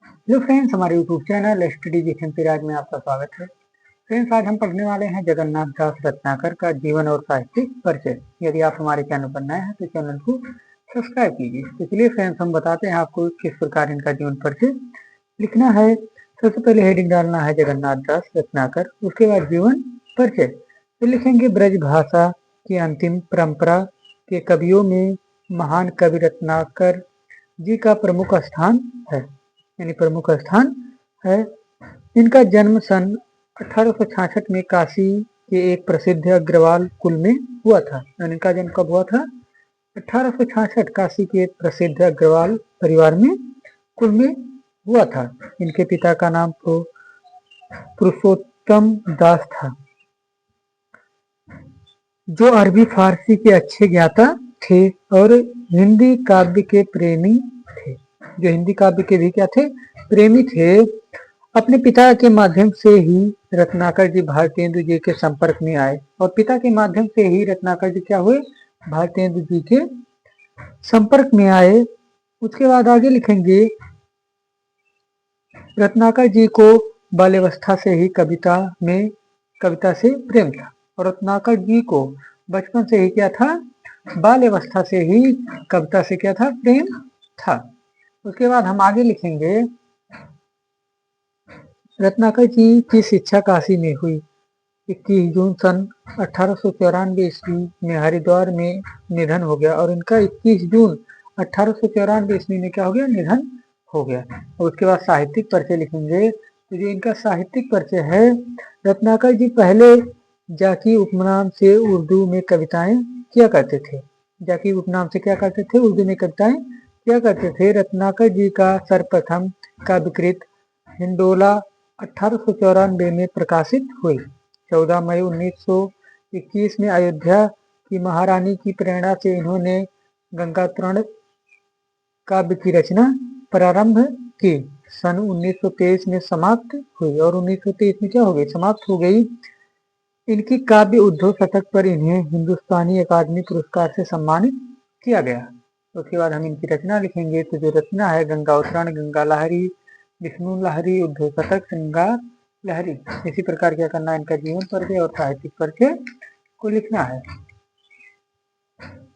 Hello friends, हमारे YouTube channel study with एमपीराज में आपका स्वागत है। फ्रेंड्स, आज हम पढ़ने वाले हैं जगन्नाथ दास रत्नाकर का जीवन और साहित्यिक परिचय। यदि आप हमारे चैनल पर नए हैं तो चैनल को सब्सक्राइब कीजिए। तो चलिए फ्रेंड्स, हम बताते हैं आपको किस प्रकार इनका जीवन परिचय लिखना है। सबसे पहले हेडिंग डालना है जगन्नाथ दास रत्नाकर, उसके बाद जीवन परिचय। तो लिखेंगे ब्रज भाषा की अंतिम परंपरा के कवियों में महान कवि रत्नाकर जी का प्रमुख स्थान है, यानी प्रमुख स्थान है। इनका जन्म सन 1866 में काशी के एक प्रसिद्ध अग्रवाल कुल में हुआ था। यानी इनका जन्म कब हुआ था? 1866 काशी के एक प्रसिद्ध अग्रवाल परिवार में कुल में हुआ था। इनके पिता का नाम तो पुरुषोत्तम दास था, जो अरबी फारसी के अच्छे ज्ञाता थे और हिंदी काव्य के प्रेमी थे। जो हिंदी काव्य के भी क्या थे? प्रेमी थे। अपने पिता के माध्यम से ही रत्नाकर जी भारतेंदु जी के संपर्क में आए और पिता के माध्यम से ही रत्नाकर जी क्या हुए? भारतेंदु जी के संपर्क में आए। उसके बाद आगे लिखेंगे रत्नाकर जी को बाल्यावस्था से ही कविता से प्रेम था। और रत्नाकर जी को बचपन से ही क्या था? बाल्यावस्था से ही कविता से क्या था? प्रेम था। उसके बाद हम आगे लिखेंगे रत्नाकर जी की शिक्षा काशी में हुई। 21 जून सन 1894 ईस्वी में हरिद्वार में निधन हो गया और इनका 21 जून 1894 ईस्वी में क्या हो गया? निधन हो गया। और उसके बाद साहित्यिक परिचय लिखेंगे। तो जो इनका साहित्यिक परिचय है, रत्नाकर जी पहले जाकी उपनाम से उर्दू में कविताएं किया करते थे। जाकी उपनाम से क्या करते थे? उर्दू में कविताएं किया करते थे। रत्नाकर जी का सर्वप्रथम काव्यकृत हिंडोला 1894 में प्रकाशित हुई। 14 मई 1921 में अयोध्या की महारानी की प्रेरणा से इन्होंने गंगातरण काव्य की रचना प्रारंभ की। सन 1923 में समाप्त हुई और 1923 में क्या हो गई? समाप्त हो गई। इनकी काव्य उद्धव शतक पर इन्हें हिंदुस्तानी अकादमी पुरस्कार से सम्मानित किया गया। उसके बाद हम इनकी रचना लिखेंगे। तो जो रचना है, गंगा उत्तरण, गंगा लहरी, विष्णु लहरी, उद्धव शतक, श्रृंगार लहरी। इसी प्रकार क्या करना है? इनका जीवन परिचय और साहित्यिक परिचय को लिखना है।